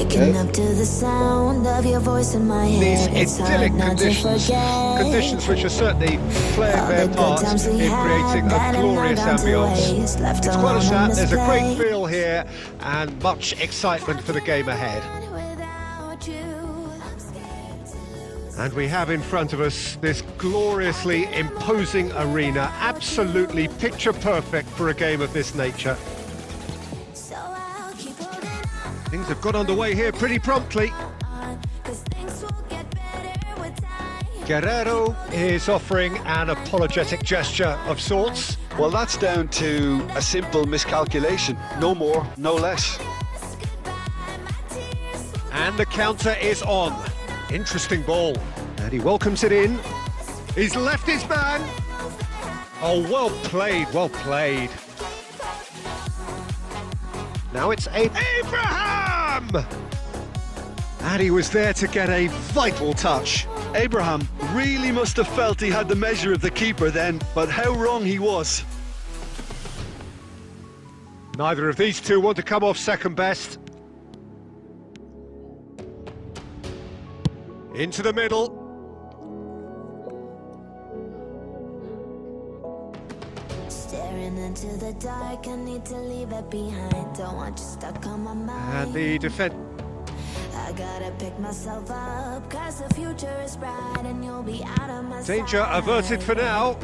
Waking up to the sound of your voice in my head. These idyllic conditions which are certainly playing their part in creating a glorious ambience. It's quite a shot, there's a great feel here and much excitement for the game ahead. And we have in front of us this gloriously imposing arena, absolutely picture perfect for a game of this nature. Things have got underway here pretty promptly. Guerrero is offering an apologetic gesture of sorts. Well, that's down to a simple miscalculation. No more, no less. And the counter is on. Interesting ball. And he welcomes it in. He's left his man. Oh, well played, well played. Now it's Abraham! And he was there to get a vital touch. Abraham really must have felt he had the measure of the keeper then, but how wrong he was. Neither of these two want to come off second best. Into the middle. Staring into the dark, I need to leave it behind. Don't want you stuck on my mind. And the defense. I gotta pick myself up, cause the future is bright and you'll be out of my Danger sight. averted for now.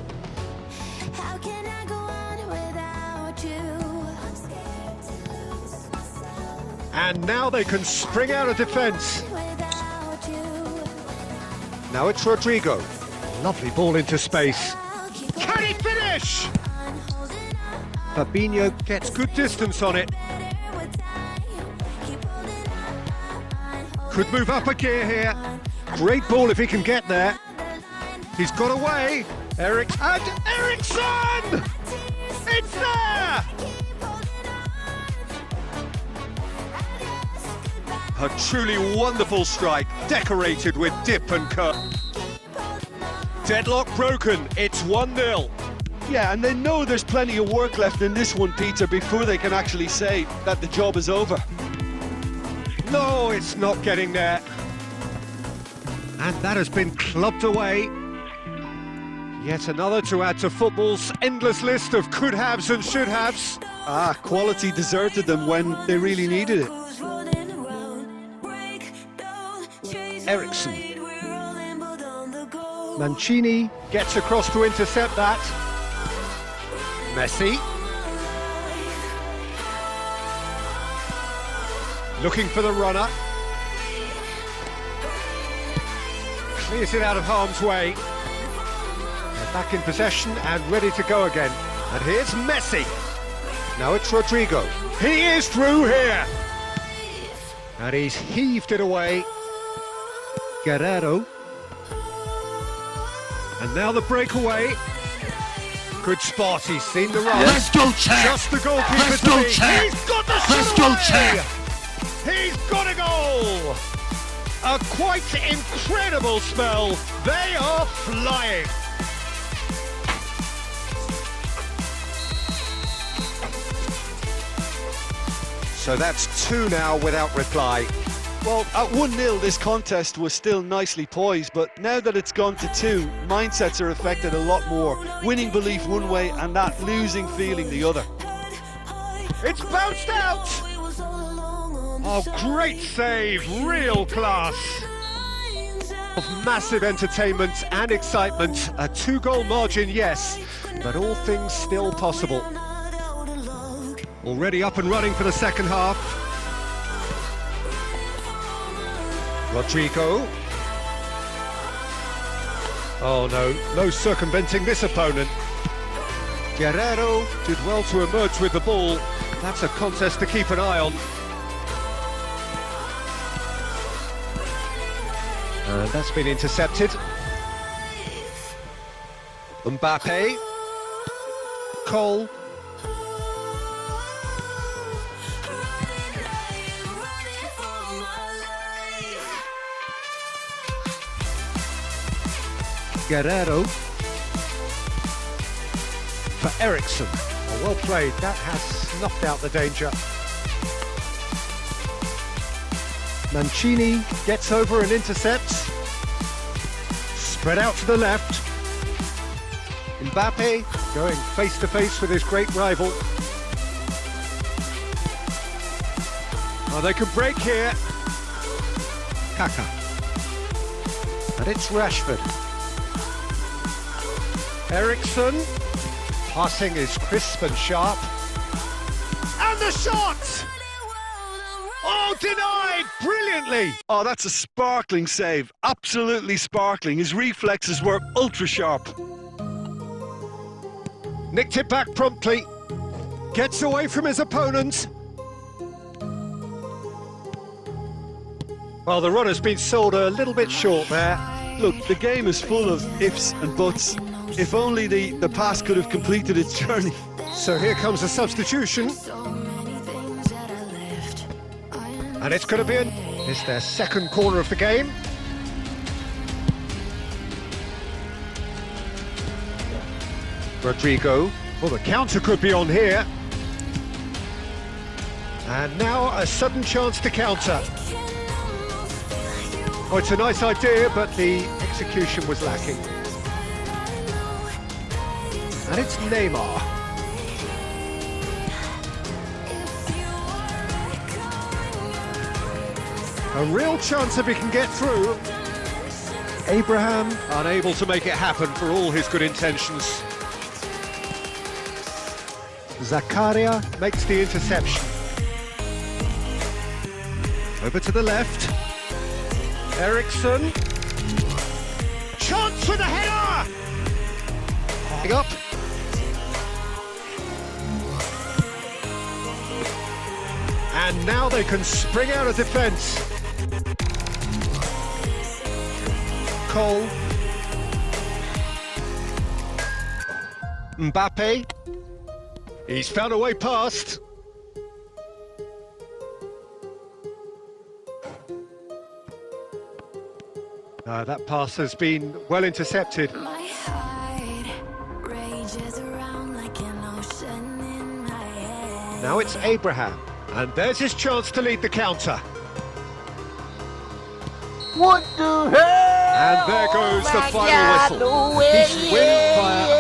How can I go on without you? I'm scared to lose myself. And now they can spring out of defence. Without you, Now it's Rodrigo. Lovely ball into space. I'll keep Can he finish? on holding on. Fabinho gets good distance on it. Better with time. Keep holding on. Could move up a gear here. Great ball if he can get there. He's got away. And Eriksson! It's there! A truly wonderful strike, decorated with dip and curve. Deadlock broken, it's 1-0. Yeah, and they know there's plenty of work left in this one, Peter, before they can actually say that the job is over. No, it's not getting there. And that has been clubbed away. Yet another to add to football's endless list of could-haves and should-haves. Ah, quality deserted them when they really needed it. Eriksson. Mancini gets across to intercept that. Messi. Looking for the runner. Clears it out of harm's way. They're back in possession and ready to go again. And here's Messi. Now it's Rodrigo. He is through here. And he's heaved it away. Guerrero. And now the breakaway. Good spot, he's seen the run. Let's go, champ! Just the goalkeeper. Let's go, to champ! He's got the shot Let's go, away! champ! He's got a goal! A quite incredible spell. They are flying. So that's 2 now without reply. Well, at 1-0 this contest was still nicely poised, but now that it's gone to 2, mindsets are affected a lot more. Winning belief one way and that losing feeling the other. It's bounced out! Oh, great save, real class. Of massive entertainment and excitement, a 2-goal margin, yes, but all things still possible. Already up and running for the second half. Rodrigo. Oh no circumventing this opponent. Guerrero did well to emerge with the ball. That's a contest to keep an eye on. And that's been intercepted. Mbappe. Cole. Guerrero for Eriksson. Oh, well played, that has snuffed out the danger. Mancini gets over and intercepts. Spread out to the left. Mbappe going face to face with his great rival. Oh, they can break here. Kaka. And it's Rashford. Ericsson. Passing is crisp and sharp. And the shot! Oh, denied brilliantly! Oh, that's a sparkling save. Absolutely sparkling. His reflexes were ultra sharp. Nicked it back promptly. Gets away from his opponent. Well, the run has been sold a little bit short there. Look, the game is full of ifs and buts. If only the pass could have completed its journey. So here comes a substitution. And it's going to be it's their second corner of the game. Rodrigo. Well, the counter could be on here. And now a sudden chance to counter. Oh, it's a nice idea, but the execution was lacking. And it's Neymar. A real chance if he can get through. Abraham unable to make it happen for all his good intentions. Zakaria makes the interception. Over to the left. Ericsson. Chance with a header! Up. And now they can spring out of defence. Cole. Mbappe. He's found a way past. That pass has been well intercepted. My heart rages around like an ocean in my head. Now it's Abraham, and there's his chance to lead the counter. What the hell? And there goes the final whistle. No Decent win via